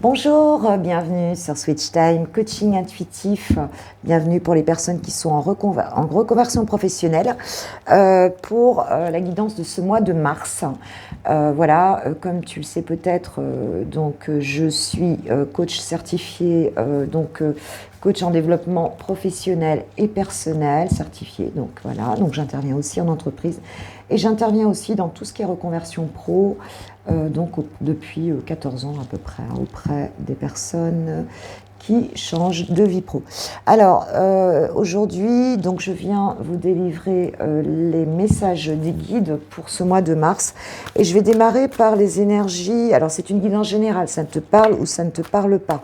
Bonjour, bienvenue sur Switch Time, coaching intuitif. Bienvenue pour les personnes qui sont en reconversion professionnelle pour la guidance de ce mois de mars. Voilà, comme tu le sais peut-être, donc je suis coach certifié, coach en développement professionnel et personnel certifié. Donc voilà, donc j'interviens aussi en entreprise et j'interviens aussi dans tout ce qui est reconversion pro. Depuis 14 ans à peu près, auprès des personnes qui changent de vie pro. Alors, aujourd'hui, donc je viens vous délivrer les messages des guides pour ce mois de mars. Et je vais démarrer par les énergies. Alors, c'est une guidance générale, ça te parle ou ça ne te parle pas.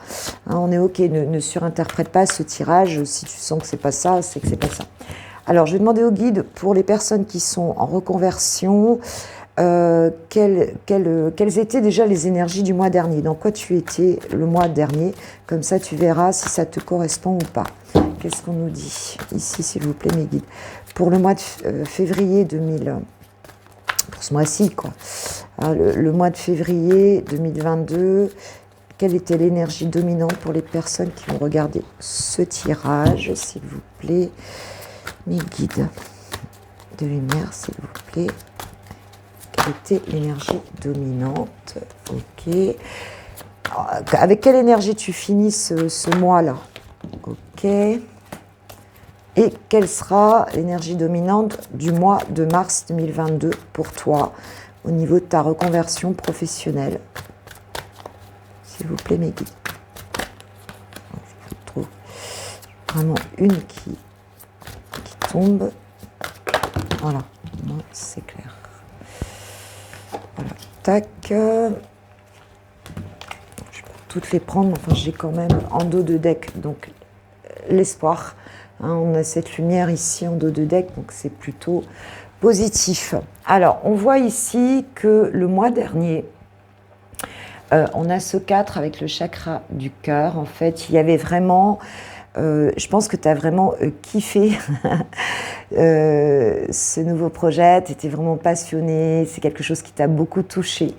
Hein, on est OK, ne surinterprète pas ce tirage. Si tu sens que c'est pas ça, c'est que c'est pas ça. Alors, je vais demander au guide pour les personnes qui sont en reconversion. Quelles étaient déjà les énergies du mois dernier, dans quoi tu étais le mois dernier, comme ça tu verras si ça te correspond ou pas. Qu'est-ce qu'on nous dit ici, s'il vous plaît, mes guides, pour le mois de février 2000, pour ce mois-ci, quoi. Alors, le mois de février 2022, quelle était l'énergie dominante pour les personnes qui ont regardé ce tirage, s'il vous plaît, mes guides de lumière, s'il vous plaît. Quelle était l'énergie dominante? Ok. Avec quelle énergie tu finis ce mois-là? Ok. Et quelle sera l'énergie dominante du mois de mars 2022 pour toi au niveau de ta reconversion professionnelle? S'il vous plaît, mes guides. Je trouve vraiment une qui tombe. Voilà, moi c'est clair. Voilà, tac. Je vais pas toutes les prendre, enfin j'ai quand même en dos de deck, donc l'espoir. Hein, on a cette lumière ici en dos de deck, donc c'est plutôt positif. Alors, on voit ici que le mois dernier, on a ce 4 avec le chakra du cœur. En fait, il y avait vraiment... je pense que tu as vraiment kiffé ce nouveau projet, tu étais vraiment passionné, c'est quelque chose qui t'a beaucoup touché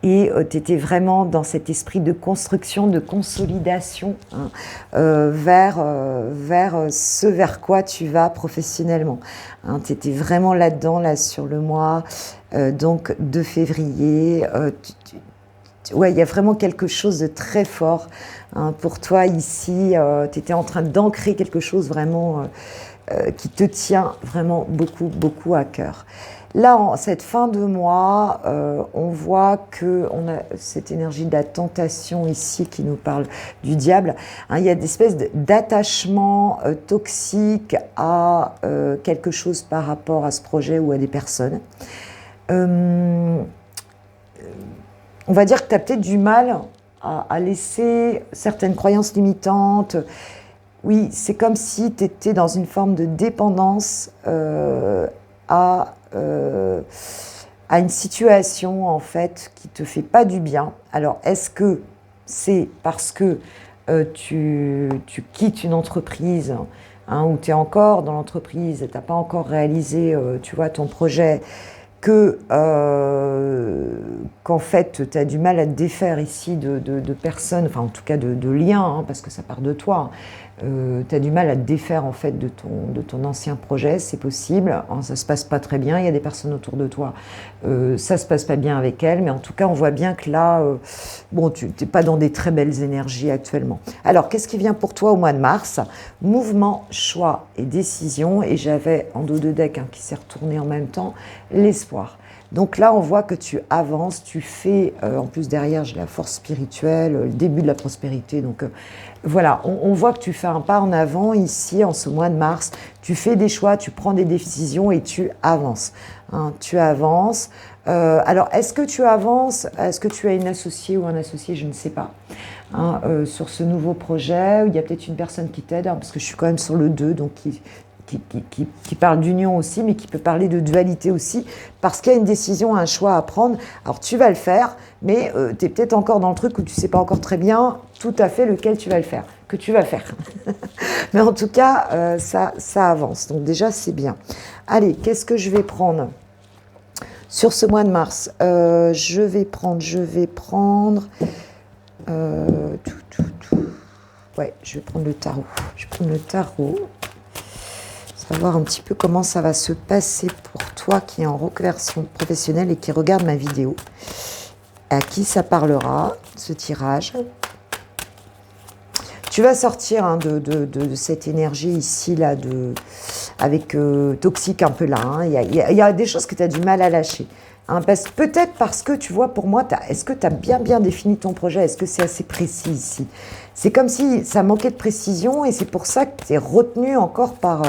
et tu étais vraiment dans cet esprit de construction, de consolidation hein, vers ce vers quoi tu vas professionnellement. Hein, tu étais vraiment là-dedans, là sur le mois donc de février. Ouais, il y a vraiment quelque chose de très fort hein, pour toi ici. Tu étais en train d'ancrer quelque chose vraiment qui te tient vraiment beaucoup, beaucoup à cœur. Là, en cette fin de mois, on voit qu'on a cette énergie de la tentation ici qui nous parle du diable. Hein, il y a des espèces d'attachement toxique à quelque chose par rapport à ce projet ou à des personnes. On va dire que tu as peut-être du mal à laisser certaines croyances limitantes. Oui, c'est comme si tu étais dans une forme de dépendance à une situation en fait qui te fait pas du bien. Alors, est-ce que c'est parce que tu quittes une entreprise hein, où tu es encore dans l'entreprise, tu n'as pas encore réalisé tu vois, ton projet, qu'en fait, tu as du mal à te défaire ici de personnes, enfin en tout cas de liens, hein, parce que ça part de toi. Tu as du mal à te défaire en fait de ton ancien projet, c'est possible. Hein, ça se passe pas très bien, il y a des personnes autour de toi, ça se passe pas bien avec elles, mais en tout cas, on voit bien que là, bon, tu n'es pas dans des très belles énergies actuellement. Alors, qu'est-ce qui vient pour toi au mois de mars? Mouvement, choix et décision, et j'avais en dos de deck hein, qui s'est retourné en même temps, l'espoir. Donc là, on voit que tu avances, tu fais, en plus derrière, j'ai la force spirituelle, le début de la prospérité. Donc voilà, on voit que tu fais un pas en avant ici, en ce mois de mars. Tu fais des choix, tu prends des décisions et tu avances. Hein, tu avances. Alors, est-ce que tu avances? Est-ce que tu as une associée ou un associé? Je ne sais pas. Hein, sur ce nouveau projet, il y a peut-être une personne qui t'aide, hein, parce que je suis quand même sur le 2, donc qui parle d'union aussi, mais qui peut parler de dualité aussi, parce qu'il y a une décision, un choix à prendre. Alors tu vas le faire, mais tu es peut-être encore dans le truc où tu ne sais pas encore très bien tout à fait lequel tu vas le faire, que tu vas faire. Mais en tout cas, ça avance, donc déjà c'est bien. Allez, qu'est-ce que je vais prendre sur ce mois de mars? Je vais prendre Ouais, je vais prendre le tarot. Je vais prendre le tarot. Savoir un petit peu comment ça va se passer pour toi qui est en reconversion professionnelle et qui regarde ma vidéo. À qui ça parlera, ce tirage. Tu vas sortir hein, de cette énergie ici, là, avec toxique un peu là. Hein. Il y a des choses que tu as du mal à lâcher. Hein, peut-être parce que, tu vois, pour moi, est-ce que tu as bien défini ton projet? Est-ce que c'est assez précis ici? C'est comme si ça manquait de précision et c'est pour ça que tu es retenu encore par...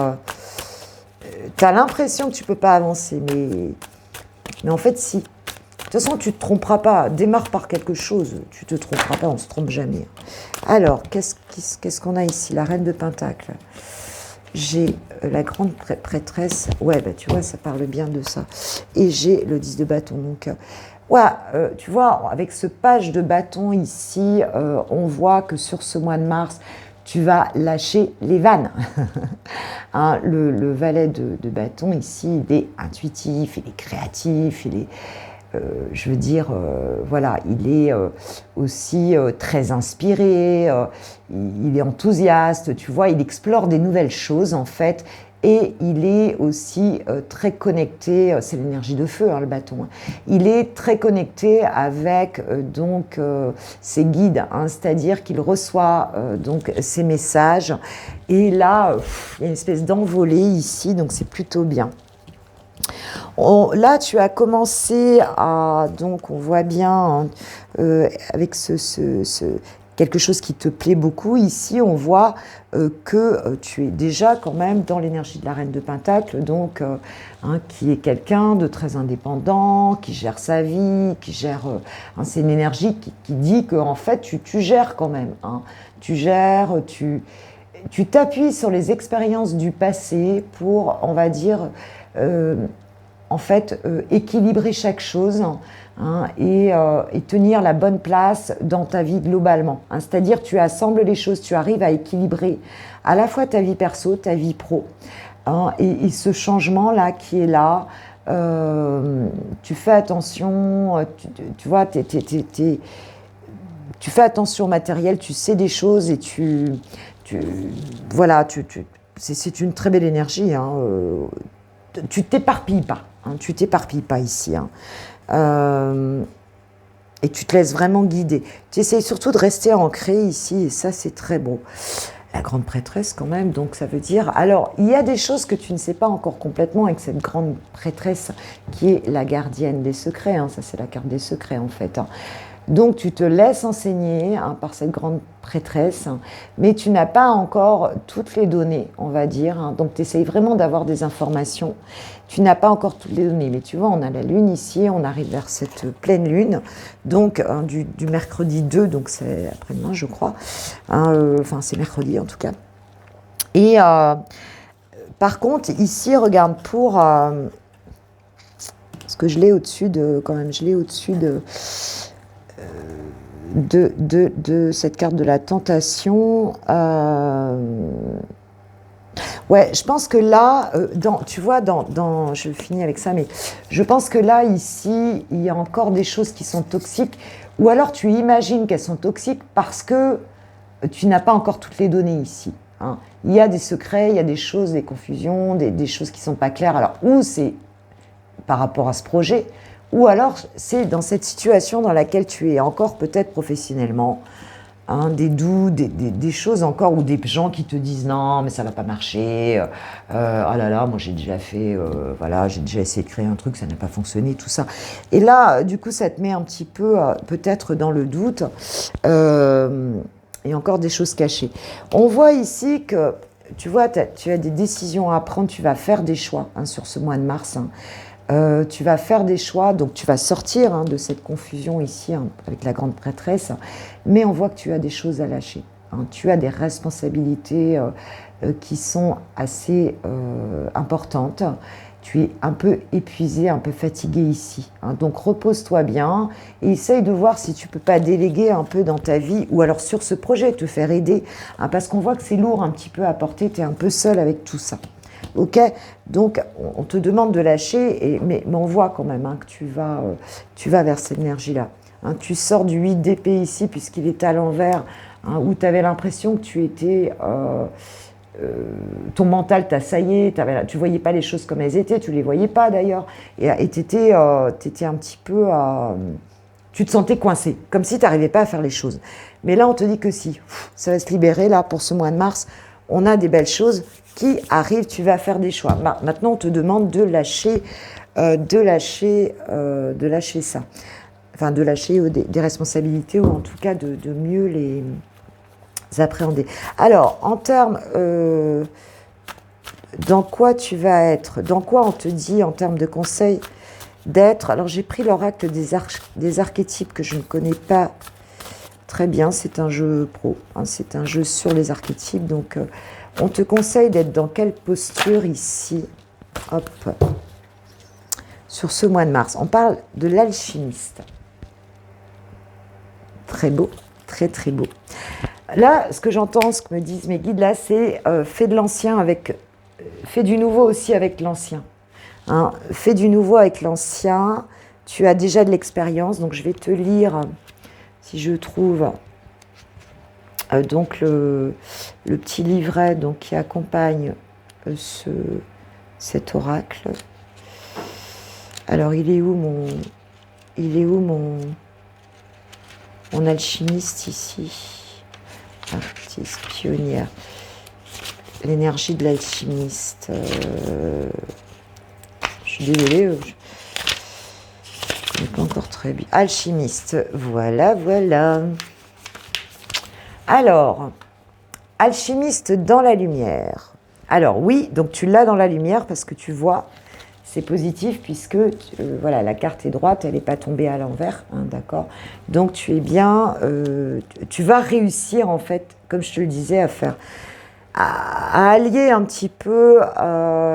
tu as l'impression que tu ne peux pas avancer, mais en fait, si. De toute façon, tu ne te tromperas pas. Démarre par quelque chose. Tu ne te tromperas pas, on ne se trompe jamais. Alors, qu'est-ce qu'on a ici? La reine de Pentacle. J'ai la grande prêtresse. Ouais, bah, tu vois, ça parle bien de ça. Et j'ai le 10 de bâton. Donc, ouais, tu vois, avec ce page de bâton ici, on voit que sur ce mois de mars, tu vas lâcher les vannes. Hein, le valet de bâton ici, il est intuitif, il est créatif, il est... je veux dire, voilà, il est aussi très inspiré, il est enthousiaste, tu vois, il explore des nouvelles choses en fait, et il est aussi très connecté, c'est l'énergie de feu, hein, le bâton, hein. Il est très connecté avec donc ses guides, hein, c'est-à-dire qu'il reçoit donc ses messages, et là, il y a une espèce d'envolée ici, donc c'est plutôt bien. Là, tu as commencé à... Donc, on voit bien, hein, avec quelque chose qui te plaît beaucoup. Ici, on voit que tu es déjà quand même dans l'énergie de la reine de Pentacle, donc hein, qui est quelqu'un de très indépendant, qui gère sa vie, qui gère... hein, c'est une énergie qui dit que en fait, tu gères quand même. Hein. Tu gères, tu t'appuies sur les expériences du passé pour, on va dire... en fait, équilibrer chaque chose hein, et tenir la bonne place dans ta vie globalement. Hein. C'est-à-dire, tu assembles les choses, tu arrives à équilibrer à la fois ta vie perso, ta vie pro. Hein, et ce changement-là qui est là, tu fais attention, tu vois, tu fais attention au matériel, tu sais des choses et voilà, c'est une très belle énergie. Hein, tu t'éparpilles pas. Hein, tu t'éparpilles pas ici. Hein. Et tu te laisses vraiment guider. Tu essayes surtout de rester ancré ici, et ça, c'est très beau. La grande prêtresse, quand même, donc ça veut dire... Alors, il y a des choses que tu ne sais pas encore complètement avec cette grande prêtresse qui est la gardienne des secrets. Hein. Ça, c'est la carte des secrets, en fait. Hein. Donc, tu te laisses enseigner hein, par cette grande prêtresse, hein, mais tu n'as pas encore toutes les données, on va dire. Hein. Donc, tu essayes vraiment d'avoir des informations. Tu n'as pas encore toutes les données, mais tu vois, on a la lune ici, on arrive vers cette pleine lune, donc hein, du mercredi 2, donc c'est après-demain, je crois. Hein, enfin, c'est mercredi, en tout cas. Et par contre, ici, regarde, pour... parce que je l'ai au-dessus de... Quand même, je l'ai au-dessus de cette carte de la tentation. Ouais, je pense que là, tu vois, je finis avec ça, mais je pense que là, ici, il y a encore des choses qui sont toxiques, ou alors tu imagines qu'elles sont toxiques parce que tu n'as pas encore toutes les données ici. Hein. Il y a des secrets, il y a des choses, des confusions, des choses qui ne sont pas claires. Alors, ou c'est par rapport à ce projet, ou alors c'est dans cette situation dans laquelle tu es encore peut-être professionnellement, hein, des doutes, des choses encore, ou des gens qui te disent non mais ça va pas marcher, oh là là, moi j'ai déjà fait, voilà, j'ai déjà essayé de créer un truc, ça n'a pas fonctionné, tout ça. Et là, du coup, ça te met un petit peu peut-être dans le doute, et encore des choses cachées. On voit ici que, tu vois, tu as des décisions à prendre, tu vas faire des choix hein, sur ce mois de mars, hein. Tu vas faire des choix, donc tu vas sortir hein, de cette confusion ici hein, avec la grande prêtresse, mais on voit que tu as des choses à lâcher. Hein, tu as des responsabilités qui sont assez importantes. Tu es un peu épuisé, un peu fatigué ici. Hein, donc repose-toi bien et essaye de voir si tu ne peux pas déléguer un peu dans ta vie ou alors sur ce projet, te faire aider. Hein, parce qu'on voit que c'est lourd un petit peu à porter, tu es un peu seul avec tout ça. Ok, donc on te demande de lâcher, mais on voit quand même hein, que tu vas vers cette énergie-là. Hein, tu sors du 8 d'épée ici, puisqu'il est à l'envers, hein, où tu avais l'impression que tu étais... ton mental t'assaillait, tu voyais pas les choses comme elles étaient, tu les voyais pas d'ailleurs, et t'étais un petit peu... tu te sentais coincé, comme si tu n'arrivais pas à faire les choses. Mais là, on te dit que si, ça va se libérer, là, pour ce mois de mars, on a des belles choses qui arrivent, tu vas faire des choix. Maintenant, on te demande de lâcher ça. Enfin, de lâcher des responsabilités, ou en tout cas de mieux les appréhender. Alors, en termes... dans quoi tu vas être, dans quoi on te dit en termes de conseils d'être. Alors j'ai pris l'oracle des archétypes que je ne connais pas très bien, c'est un jeu pro, hein, c'est un jeu sur les archétypes, donc on te conseille d'être dans quelle posture ici, hop, sur ce mois de mars. On parle de l'alchimiste. Très beau, très très beau. Là, ce que j'entends, ce que me disent mes guides là, c'est fais de l'ancien avec, fais du nouveau aussi avec l'ancien. Hein, fais du nouveau avec l'ancien, tu as déjà de l'expérience, donc je vais te lire, si je trouve, donc le petit livret donc, qui accompagne cet oracle. Alors, il est où mon alchimiste ici? Artiste, pionnière. L'énergie de l'alchimiste. Je suis désolée, je ne connais pas encore très bien. Alchimiste, voilà, voilà. Alors, alchimiste dans la lumière. Alors oui, donc tu l'as dans la lumière parce que tu vois, c'est positif puisque voilà, la carte est droite, elle n'est pas tombée à l'envers, hein, d'accord. Donc tu es bien, tu vas réussir en fait, comme je te le disais, à allier un petit peu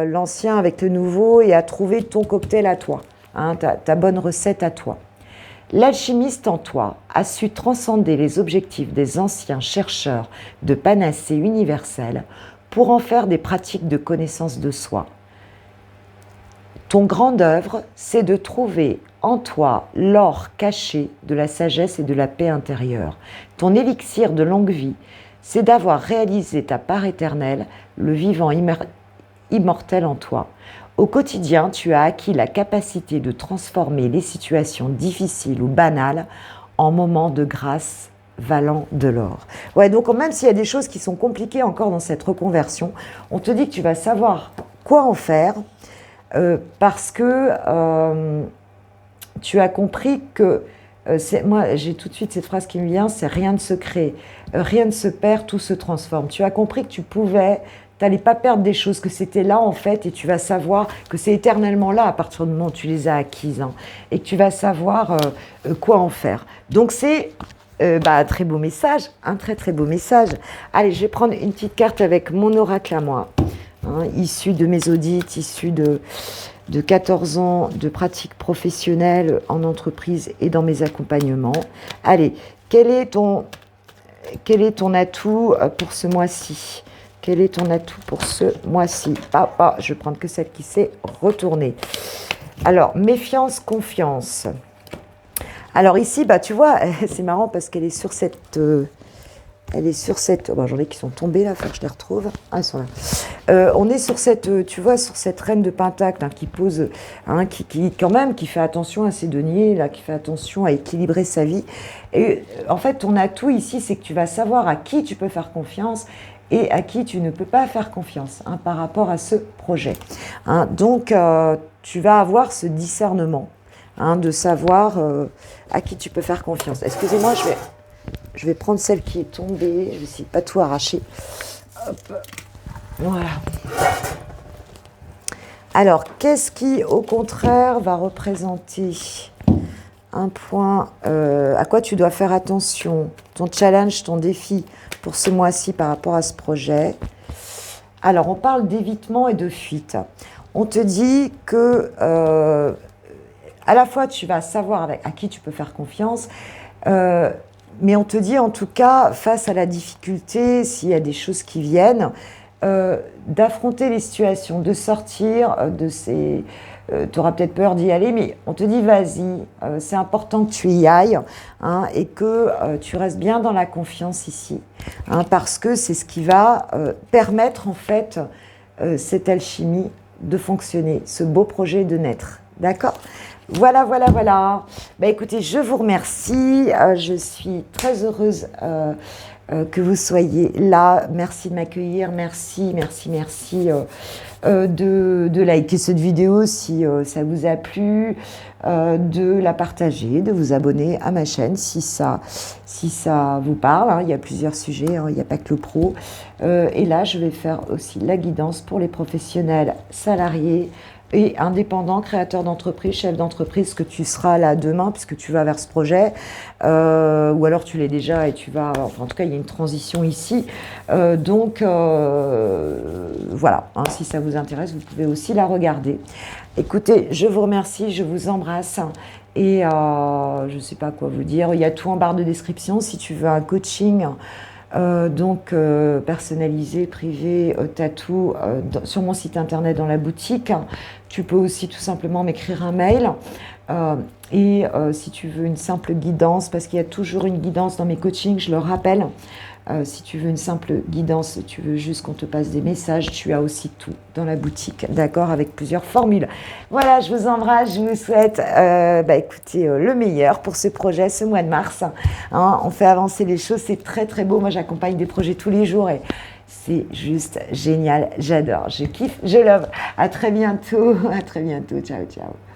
l'ancien avec le nouveau et à trouver ton cocktail à toi, hein, ta bonne recette à toi. L'alchimiste en toi a su transcender les objectifs des anciens chercheurs de panacées universelles pour en faire des pratiques de connaissance de soi. Ton grande œuvre, c'est de trouver en toi l'or caché de la sagesse et de la paix intérieure. Ton élixir de longue vie, c'est d'avoir réalisé ta part éternelle, le vivant immortel en toi. Au quotidien, tu as acquis la capacité de transformer les situations difficiles ou banales en moments de grâce valant de l'or. Ouais, donc même s'il y a des choses qui sont compliquées encore dans cette reconversion, on te dit que tu vas savoir quoi en faire parce que tu as compris que moi, j'ai tout de suite cette phrase qui me vient, c'est rien ne se crée, rien ne se perd, tout se transforme. Tu as compris que tu n'allais pas perdre des choses, que c'était là en fait, et tu vas savoir que c'est éternellement là à partir du moment où tu les as acquises, hein, et que tu vas savoir quoi en faire. Donc c'est un très beau message, un très très beau message. Allez, je vais prendre une petite carte avec mon oracle à moi, hein, issu de mes audits, issu de 14 ans de pratique professionnelle en entreprise et dans mes accompagnements. Allez, quel est ton atout pour ce mois-ci? Quel est ton atout pour ce mois-ci? Je vais prendre que celle qui s'est retournée. Alors, méfiance, confiance. Alors ici, tu vois, c'est marrant parce qu'elle est sur cette... j'en ai qui sont tombés là, il faut que je les retrouve. Ah, ils sont là. On est sur cette, tu vois, sur cette reine de Pentacle, hein, qui pose, hein, qui quand même, qui fait attention à ses deniers, là, qui fait attention à équilibrer sa vie. Et en fait, ton atout ici, c'est que tu vas savoir à qui tu peux faire confiance et à qui tu ne peux pas faire confiance, hein, par rapport à ce projet. Hein. Donc, tu vas avoir ce discernement, hein, de savoir à qui tu peux faire confiance. Excusez-moi, je vais prendre celle qui est tombée. Je vais essayer de pas tout arracher. Hop. Voilà. Alors, qu'est-ce qui, au contraire, va représenter un point à quoi tu dois faire attention, ton challenge, ton défi pour ce mois-ci par rapport à ce projet? Alors, on parle d'évitement et de fuite. On te dit que, à la fois, tu vas savoir à qui tu peux faire confiance, mais on te dit en tout cas, face à la difficulté, s'il y a des choses qui viennent, d'affronter les situations, de sortir de ces tu auras peut-être peur d'y aller, mais on te dit vas-y, c'est important que tu y ailles, hein, et que tu restes bien dans la confiance ici, hein, parce que c'est ce qui va permettre en fait cette alchimie de fonctionner, ce beau projet de naître. D'accord ? Voilà, voilà, voilà. Bah, écoutez, je vous remercie. Je suis très heureuse que vous soyez là. Merci de m'accueillir. Merci, merci, merci de liker cette vidéo si ça vous a plu, de la partager, de vous abonner à ma chaîne si ça vous parle. Hein. Il y a plusieurs sujets, hein. Il n'y a pas que le pro. Et là, je vais faire aussi la guidance pour les professionnels salariés et indépendant, créateur d'entreprise, chef d'entreprise, que tu seras là demain puisque tu vas vers ce projet, ou alors tu l'es déjà et tu vas, enfin en tout cas il y a une transition ici, donc voilà, hein, si ça vous intéresse, vous pouvez aussi la regarder. Écoutez, je vous remercie, je vous embrasse et je ne sais pas quoi vous dire, il y a tout en barre de description si tu veux un coaching. Donc personnalisé, privé, tatou, sur mon site internet dans la boutique. Tu peux aussi tout simplement m'écrire un mail. Et si tu veux une simple guidance, parce qu'il y a toujours une guidance dans mes coachings, je le rappelle. Si tu veux une simple guidance, si tu veux juste qu'on te passe des messages, tu as aussi tout dans la boutique, d'accord, avec plusieurs formules. Voilà, je vous embrasse, je vous souhaite écoutez, le meilleur pour ce projet, ce mois de mars. Hein, on fait avancer les choses, c'est très très beau. Moi, j'accompagne des projets tous les jours et c'est juste génial, j'adore, je kiffe, je love. À très bientôt, ciao, ciao.